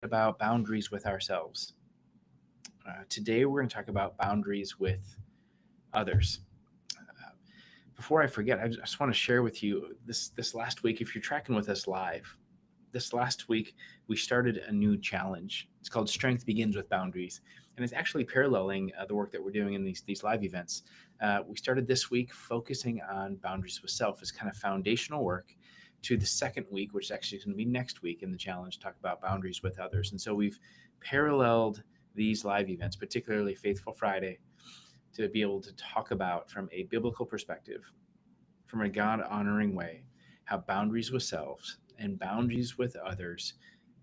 about boundaries with ourselves. Today, we're going to talk about boundaries with others. Uh, Before I forget, I just want to share with you this last week. If you're tracking with us live, this last week we started a new challenge. It's called Strength Begins with Boundaries, and it's actually paralleling the work that we're doing in these live events. We started this week focusing on boundaries with self as kind of foundational work to the second week, which is actually going to be next week in the challenge, talk about boundaries with others. And so we've paralleled these live events, particularly Faithful Friday, to be able to talk about from a biblical perspective, from a God honoring way, how boundaries with selves and boundaries with others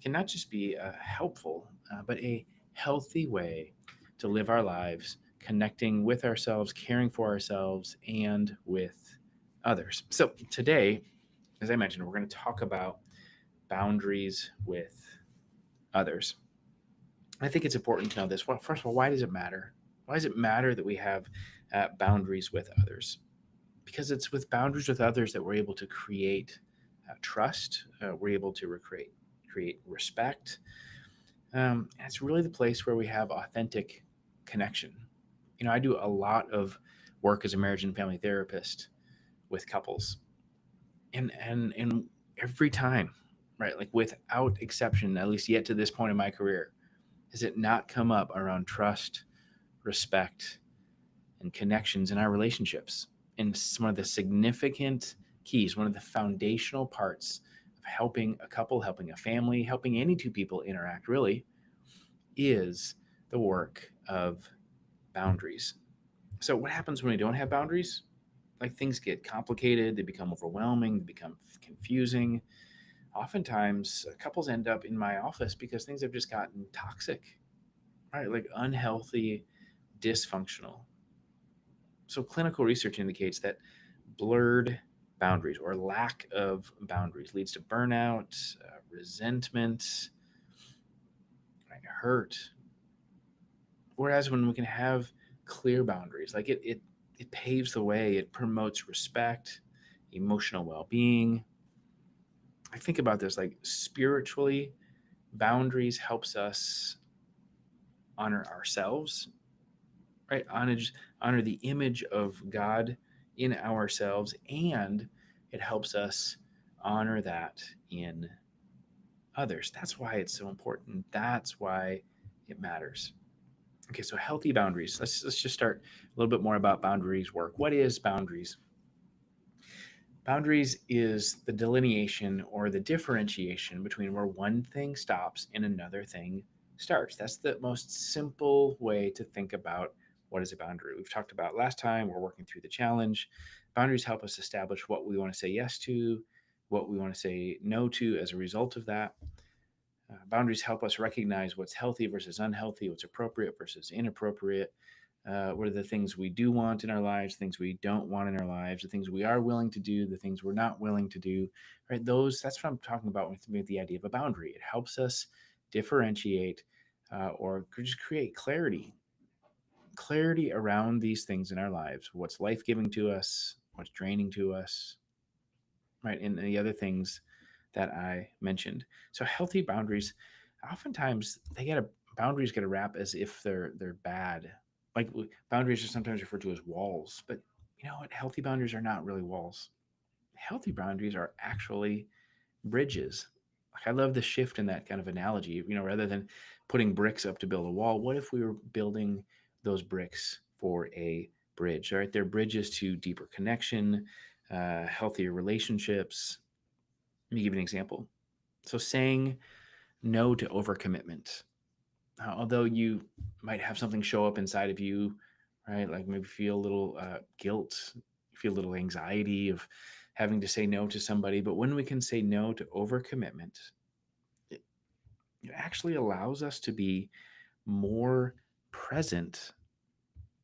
can not just be helpful, but a healthy way to live our lives, connecting with ourselves, caring for ourselves, and with others. So today, as I mentioned, we're going to talk about boundaries with others. I think it's important to know this. Well, first of all, why does it matter? Why does it matter that we have boundaries with others? Because it's with boundaries with others that we're able to create trust. We're able to create respect. And it's really the place where we have authentic connection. I do a lot of work as a marriage and family therapist with couples, and every time, right, like without exception, at least yet to this point in my career, has it not come up around trust, respect, and connections in our relationships. And it's one of the significant keys, one of the foundational parts of helping a couple, helping a family, helping any two people interact really, is the work of boundaries. So, what happens when we don't have boundaries? Like things get complicated, they become overwhelming, they become confusing. Oftentimes, couples end up in my office because things have just gotten toxic, right? Like unhealthy, dysfunctional. So, clinical research indicates that blurred boundaries or lack of boundaries leads to burnout, resentment, right, hurt. Whereas when we can have clear boundaries, like it paves the way, it promotes respect, emotional well being. I think about this like spiritually, boundaries helps us honor ourselves, right? Honor the image of God in ourselves, and it helps us honor that in others. That's why it's so important. That's why it matters. Okay, so healthy boundaries. Let's just start a little bit more about boundaries work. What is boundaries? Boundaries is the delineation or the differentiation between where one thing stops and another thing starts. That's the most simple way to think about what is a boundary. We've talked about last time, we're working through the challenge. Boundaries help us establish what we want to say yes to, what we want to say no to as a result of that. Boundaries help us recognize what's healthy versus unhealthy, what's appropriate versus inappropriate. What are the things we do want in our lives, things we don't want in our lives, the things we are willing to do, the things we're not willing to do, right? That's what I'm talking about with the idea of a boundary. It helps us differentiate or just create clarity around these things in our lives. What's life giving to us, what's draining to us, right? And the other things that I mentioned. So healthy boundaries, oftentimes boundaries get a rap as if they're bad. Like boundaries are sometimes referred to as walls, but you know what? Healthy boundaries are not really walls. Healthy boundaries are actually bridges. Like I love the shift in that kind of analogy. Rather than putting bricks up to build a wall, what if we were building those bricks for a bridge? All right, they're bridges to deeper connection, healthier relationships. Let me give you an example. So saying no to overcommitment. Although you might have something show up inside of you, right? Like maybe feel a little guilt, feel a little anxiety of having to say no to somebody. But when we can say no to overcommitment, it, it actually allows us to be more present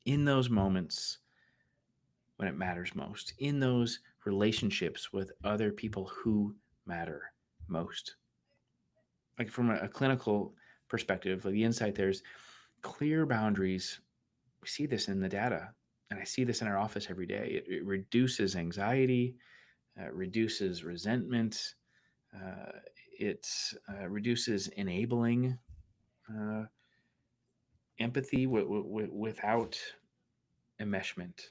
in those moments when it matters most, in those relationships with other people who matter most. Like from a clinical perspective, like the insight there's clear boundaries. We see this in the data, and I see this in our office every day. It reduces anxiety, reduces resentment. Uh, it reduces enabling uh, empathy without enmeshment.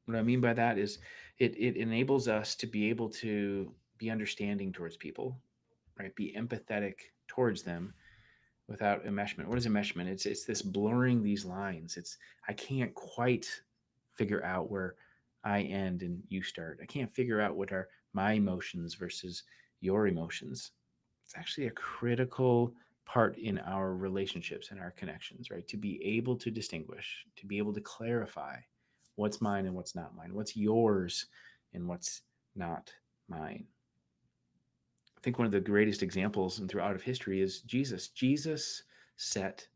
What I mean by that is it enables us to be able to be understanding towards people, right? Be empathetic towards them without enmeshment. What is enmeshment? It's this blurring these lines. It's I can't quite figure out where I end and you start. I can't figure out what are my emotions versus your emotions. It's actually a critical part in our relationships and our connections, right? To be able to distinguish, to be able to clarify what's mine and what's not mine, what's yours and what's not mine. I think one of the greatest examples and throughout of history is Jesus. Jesus set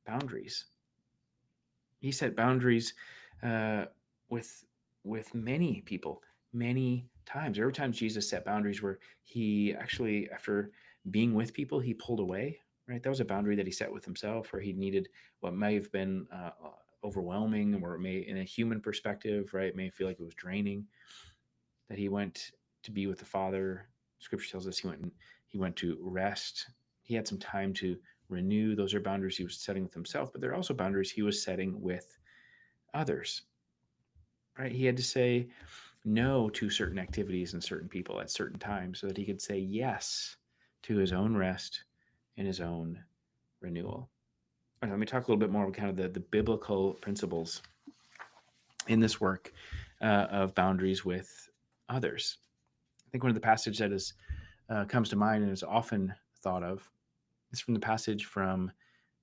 boundaries. He set boundaries uh, with many people, many times. Every time Jesus set boundaries, where he actually, after being with people, he pulled away. Right, that was a boundary that he set with himself, where he needed what may have been overwhelming, or it may, in a human perspective, right, it may feel like it was draining. That he went to be with the Father. Scripture tells us he went to rest. He had some time to renew. Those are boundaries he was setting with himself, but they're also boundaries he was setting with others. Right? He had to say no to certain activities and certain people at certain times so that he could say yes to his own rest and his own renewal. Right, let me talk a little bit more about kind of the biblical principles in this work of boundaries with others. I think one of the passages that is comes to mind and is often thought of is from the passage from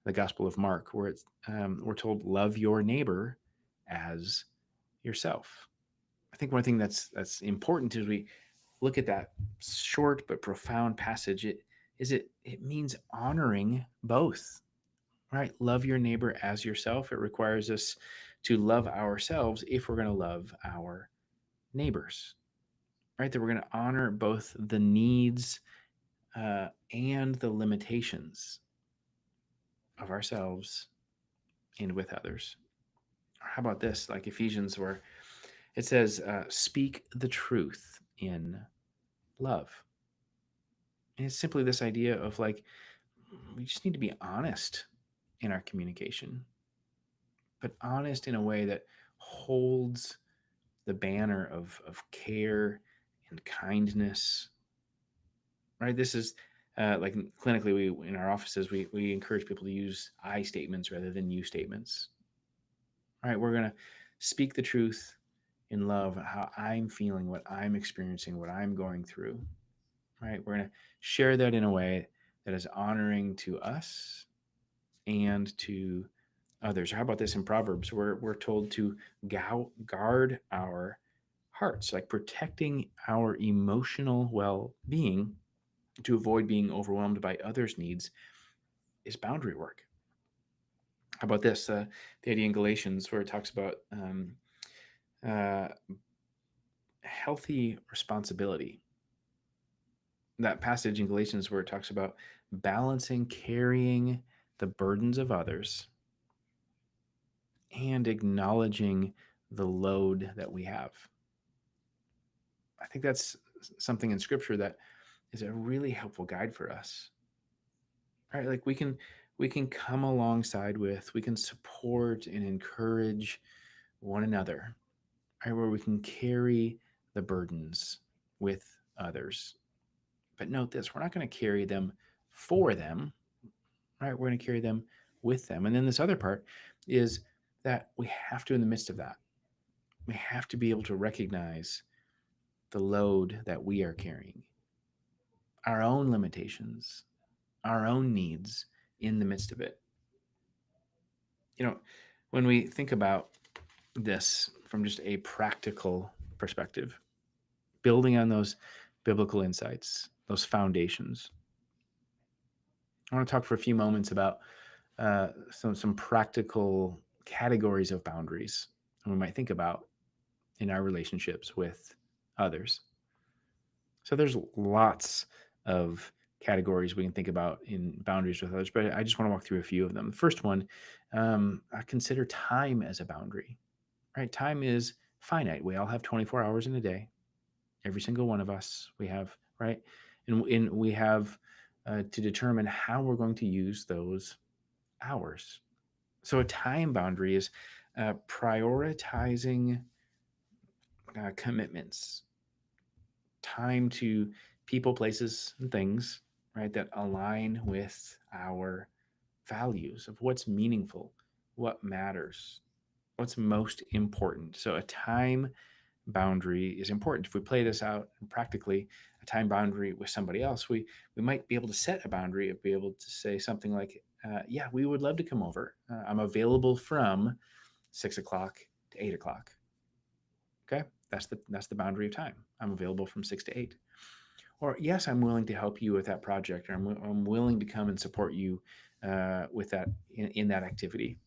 the Gospel of Mark, where we're told, "Love your neighbor as yourself." I think one thing that's important as we look at that short but profound passage, it means honoring both, right? Love your neighbor as yourself. It requires us to love ourselves if we're going to love our neighbors, right? That we're going to honor both the needs and the limitations of ourselves and with others. How about this? Like Ephesians, where it says, speak the truth in love. And it's simply this idea of like, we just need to be honest in our communication, but honest in a way that holds the banner of care and kindness, right? This is like clinically, we in our offices, we encourage people to use I statements rather than you statements. All right, we're going to speak the truth in love, how I'm feeling, what I'm experiencing, what I'm going through. Right, we're going to share that in a way that is honoring to us and to others. How about this in Proverbs? We're told to guard our hearts, like protecting our emotional well-being to avoid being overwhelmed by others' needs is boundary work. How about this? The idea in Galatians where it talks about uh, healthy responsibility. That passage in Galatians where it talks about balancing carrying the burdens of others and acknowledging the load that we have. I think that's something in scripture that is a really helpful guide for us. Right? Like we can come alongside with, we can support and encourage one another, right? Where we can carry the burdens with others. But note this, we're not going to carry them for them, right? We're going to carry them with them. And then this other part is that we have to, in the midst of that, we have to be able to recognize the load that we are carrying, our own limitations, our own needs in the midst of it. You know, when we think about this from just a practical perspective, building on those biblical insights, those foundations, I want to talk for a few moments about some practical categories of boundaries we might think about in our relationships with others. So there's lots of categories we can think about in boundaries with others, but I just want to walk through a few of them. The first one, I consider time as a boundary, right? Time is finite. We all have 24 hours in a day. Every single one of us we have, right? And we have to determine how we're going to use those hours. So a time boundary is prioritizing commitments, time to people, places, and things, right, that align with our values of what's meaningful, what matters, what's most important. So a time boundary is important. If we play this out practically, a time boundary with somebody else, we might be able to set a boundary of be able to say something like, "Yeah, we would love to come over. I'm available from 6 o'clock to 8 o'clock." Okay, that's the boundary of time. I'm available from 6 to 8. Or yes, I'm willing to help you with that project, or I'm willing to come and support you with that in that activity.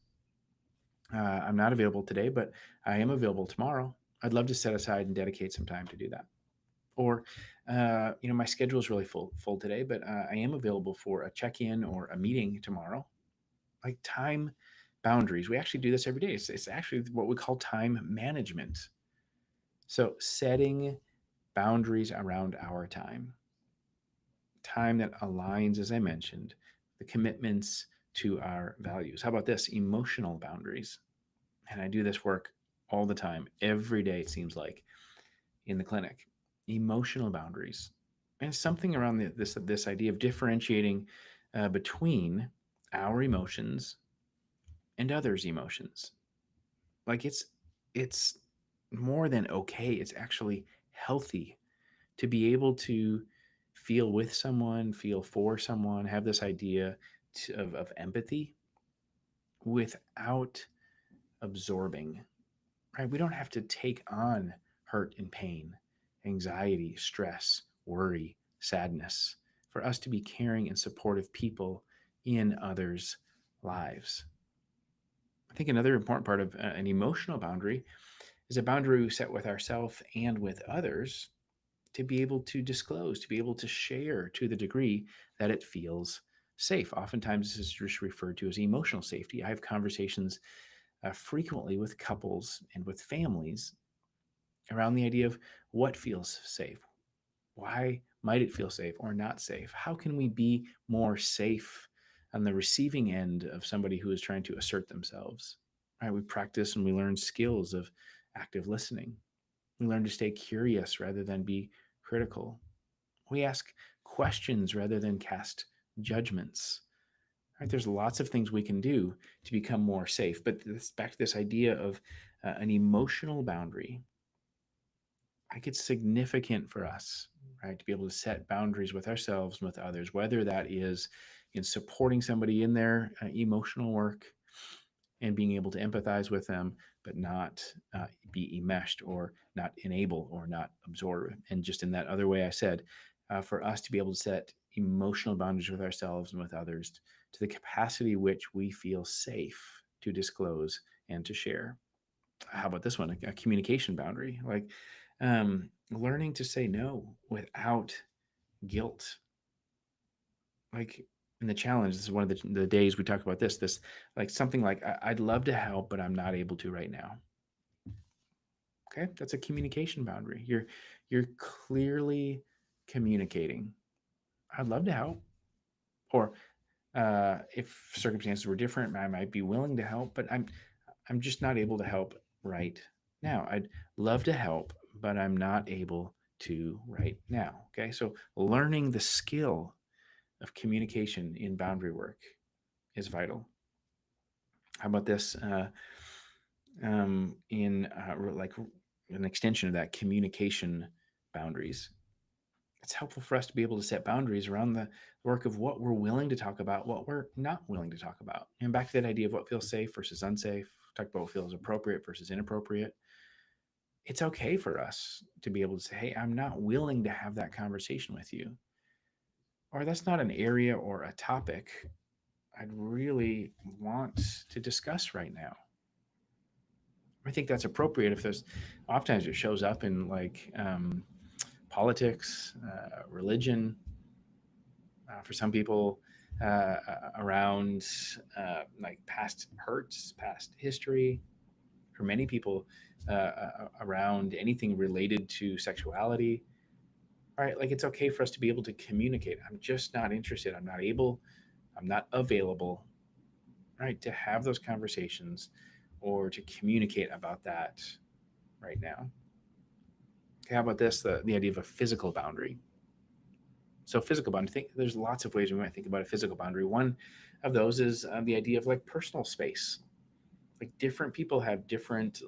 I'm not available today, but I am available tomorrow. I'd love to set aside and dedicate some time to do that. Or, my schedule is really full today, but I am available for a check-in or a meeting tomorrow. Like time boundaries, we actually do this every day. It's actually what we call time management. So setting boundaries around our time that aligns, as I mentioned, the commitments to our values. How about this? Emotional boundaries. And I do this work all the time, every day, it seems like, in the clinic. Emotional boundaries. And something around this idea of differentiating between our emotions and others' emotions. Like it's more than okay. It's actually healthy to be able to feel with someone, feel for someone, have this idea of empathy without absorbing, right? We don't have to take on hurt and pain, anxiety, stress, worry, sadness for us to be caring and supportive people in others' lives. I think another important part of an emotional boundary is a boundary we set with ourselves and with others to be able to disclose, to be able to share to the degree that it feels safe. Oftentimes, this is just referred to as emotional safety. I have conversations frequently with couples and with families around the idea of what feels safe. Why might it feel safe or not safe? How can we be more safe on the receiving end of somebody who is trying to assert themselves? Right? We practice and we learn skills of active listening. We learn to stay curious rather than be critical. We ask questions rather than cast judgments. Right? There's lots of things we can do to become more safe, but back to this idea of an emotional boundary. Like it's significant for us, right, to be able to set boundaries with ourselves and with others, whether that is in supporting somebody in their emotional work and being able to empathize with them, but not be enmeshed or not enable or not absorb. And just in that other way, I said, for us to be able to set emotional boundaries with ourselves and with others to the capacity which we feel safe to disclose and to share. How about this one? A communication boundary, like learning to say no without guilt. Like in the challenge, this is one of the days we talk about this like something like I'd love to help, but I'm not able to right now. Okay, that's a communication boundary. You're clearly communicating. I'd love to help, or if circumstances were different, I might be willing to help, but I'm just not able to help right now. I'd love to help, but I'm not able to right now. Okay, so learning the skill of communication in boundary work is vital. How about this? In like an extension of that, communication boundaries. It's helpful for us to be able to set boundaries around the work of what we're willing to talk about, what we're not willing to talk about. And back to that idea of what feels safe versus unsafe, talk about what feels appropriate versus inappropriate. It's okay for us to be able to say, hey, I'm not willing to have that conversation with you. Or that's not an area or a topic I'd really want to discuss right now. I think that's appropriate if there's oftentimes it shows up in like politics, religion, for some people around like past hurts, past history. For many people around anything related to sexuality. right? Like it's okay for us to be able to communicate. I'm just not interested. I'm not able, I'm not available, right? To have those conversations or to communicate about that right now. Okay, how about this? The idea of a physical boundary. So physical boundary, I think there's lots of ways we might think about a physical boundary. One of those is the idea of like personal space. Like different people have different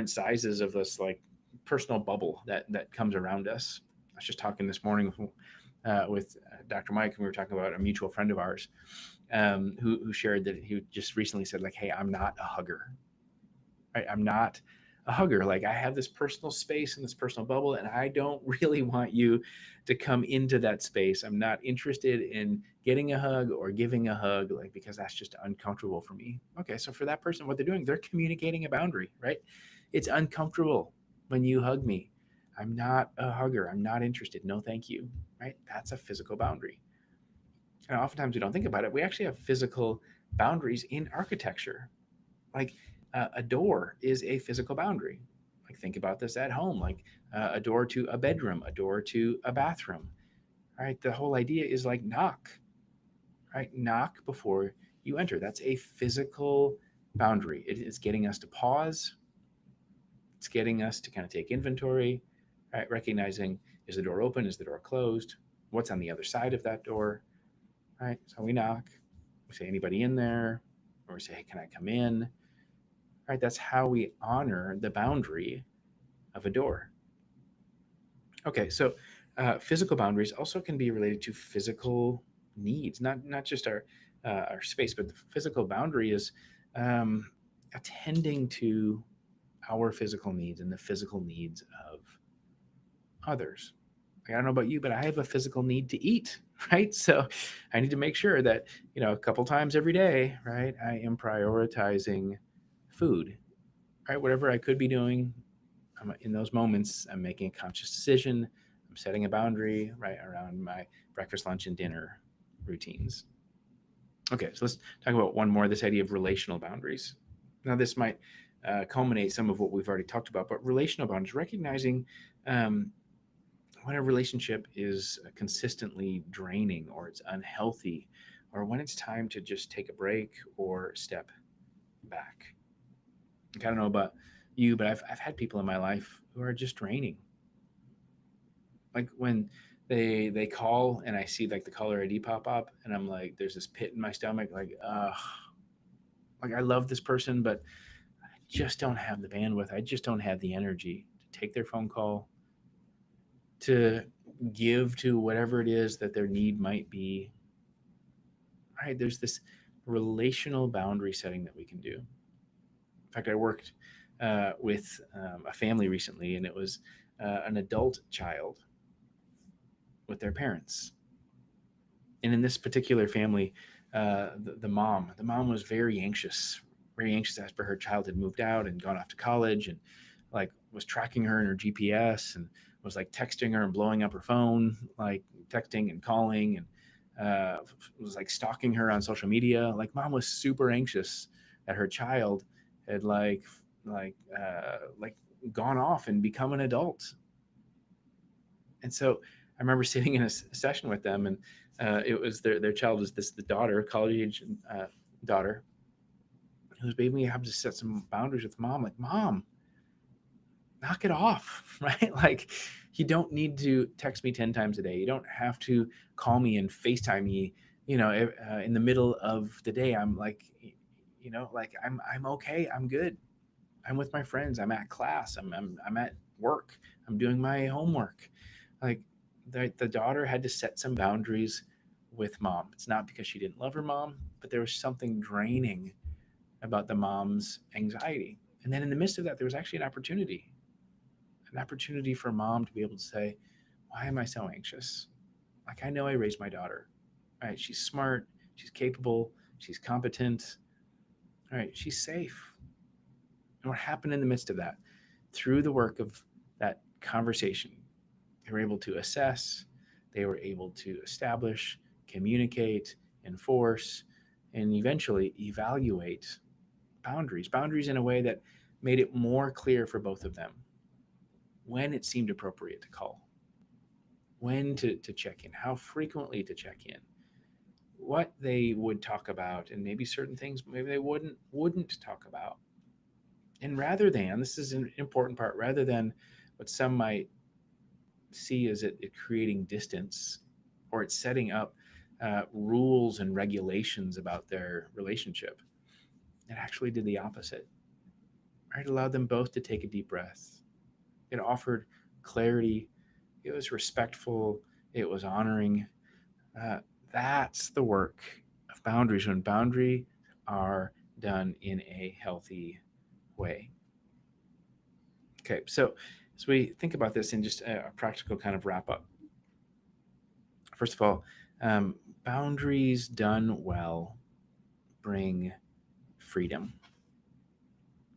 sizes of this like personal bubble that comes around us. I was just talking this morning with Dr. Mike, and we were talking about a mutual friend of ours who shared that he just recently said like, "Hey, I'm not a hugger. Right? I'm not a hugger. Like I have this personal space and this personal bubble, and I don't really want you to come into that space. I'm not interested in getting a hug or giving a hug, like because that's just uncomfortable for me." Okay, so for that person, what they're doing, they're communicating a boundary, right? It's uncomfortable when you hug me. I'm not a hugger. I'm not interested. No, thank you. Right? That's a physical boundary. And oftentimes we don't think about it. We actually have physical boundaries in architecture. Like a door is a physical boundary. Like think about this at home, like a door to a bedroom, a door to a bathroom. Right? The whole idea is like knock, right? Knock before you enter. That's a physical boundary. It is getting us to pause. It's getting us to kind of take inventory, right? Recognizing, is the door open? Is the door closed? What's on the other side of that door? Right? So we knock. We say, anybody in there? Or we say, hey, can I come in? Right? That's how we honor the boundary of a door. Okay, so physical boundaries also can be related to physical needs, not just our space, but the physical boundary is um, attending to our physical needs and the physical needs of others. Like, I don't know about you, but I have a physical need to eat, right? So I need to make sure that a couple times every day, right, I am prioritizing food, right? Whatever I could be doing, in those moments, I'm making a conscious decision. I'm setting a boundary right around my breakfast, lunch, and dinner routines. Okay, so let's talk about one more, this idea of relational boundaries. Now, this might culminate some of what we've already talked about, but relational boundaries, recognizing um, when a relationship is consistently draining or it's unhealthy, or when it's time to just take a break or step back. I don't know about you, but I've had people in my life who are just draining. Like when they call and I see like the caller ID pop up and I'm like, there's this pit in my stomach, like I love this person, but I just don't have the bandwidth. I just don't have the energy to take their phone call, to give to whatever it is that their need might be. Right? There's this relational boundary setting that we can do. In fact, I worked with a family recently, and it was an adult child with their parents. And in this particular family, the mom was very anxious after her child had moved out and gone off to college, and like was tracking her in her GPS and was like texting her and blowing up her phone, like texting and calling, and was like stalking her on social media. Like mom was super anxious that her child had like gone off and become an adult. And so I remember sitting in a session with them, and it was their child was the daughter, college age daughter, who's made me have to set some boundaries with mom. Like, mom, knock it off, right? Like, you don't need to text me 10 times a day. You don't have to call me and FaceTime me. In the middle of the day, I'm like, like I'm okay. I'm good. I'm with my friends. I'm at class. I'm at work. I'm doing my homework. Like the daughter had to set some boundaries with mom. It's not because she didn't love her mom, but there was something draining about the mom's anxiety. And then in the midst of that, there was actually an opportunity for mom to be able to say, why am I so anxious? Like I know I raised my daughter. Right? She's smart. She's capable. She's competent. All right. She's safe. And what happened in the midst of that? Through the work of that conversation, they were able to assess, they were able to establish, communicate, enforce, and eventually evaluate boundaries in a way that made it more clear for both of them when it seemed appropriate to call. when to check in, how frequently to check in, what they would talk about, and maybe certain things maybe they wouldn't talk about. And rather than, this is an important part, rather than what some might see as it creating distance, or it's setting up rules and regulations about their relationship, it actually did the opposite. Right? It allowed them both to take a deep breath. It offered clarity. It was respectful. It was honoring. Uh, that's the work of boundaries, when boundaries are done in a healthy way. Okay, so as we think about this in just a practical kind of wrap up, first of all, um, boundaries done well bring freedom.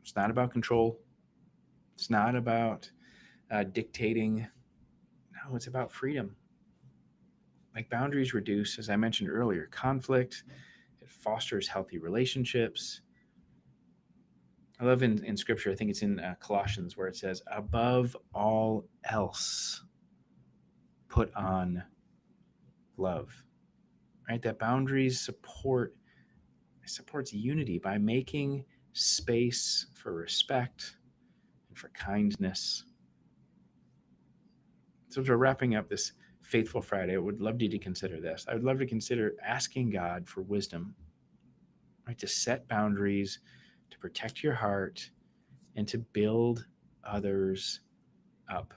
It's not about control. It's not about dictating. No, it's about freedom. Like, boundaries reduce, as I mentioned earlier, conflict. It fosters healthy relationships. I love in scripture, I think it's in Colossians, where it says, above all else, put on love. Right? That boundaries supports unity by making space for respect and for kindness. So as we're wrapping up this Faithful Friday, I would love you to consider this. I would love to consider asking God for wisdom, right, to set boundaries, to protect your heart, and to build others up.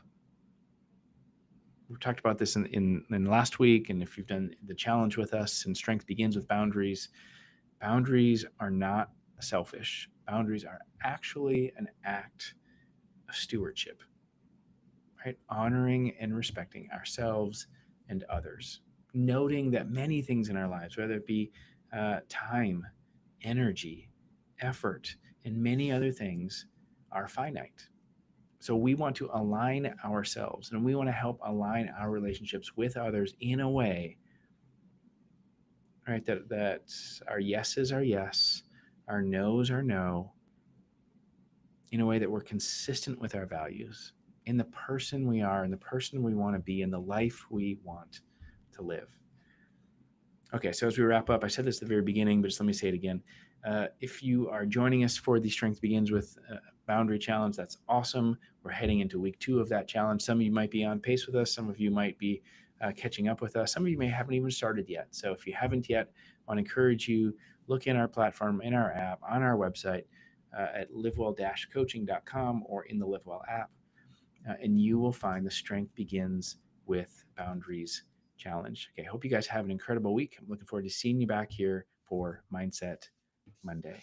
We talked about this in last week, and if you've done the challenge with us, and strength begins with boundaries, boundaries are not selfish. Boundaries are actually an act of stewardship, right? Honoring and respecting ourselves and others, noting that many things in our lives, whether it be time, energy, effort, and many other things, are finite. So we want to align ourselves, and we want to help align our relationships with others in a way, right, that our yeses are yes, our nos are no, in a way that we're consistent with our values, in the person we are, in the person we want to be, in the life we want to live. Okay, so as we wrap up, I said this at the very beginning, but just let me say it again. If you are joining us for the Strength Begins with Boundary Challenge, that's awesome. We're heading into week 2 of that challenge. Some of you might be on pace with us. Some of you might be catching up with us. Some of you may haven't even started yet. So if you haven't yet, I want to encourage you, look in our platform, in our app, on our website at livewell-coaching.com or in the Livewell app, and you will find the Strength Begins with Boundaries Challenge. Okay, I hope you guys have an incredible week. I'm looking forward to seeing you back here for Mindset Monday.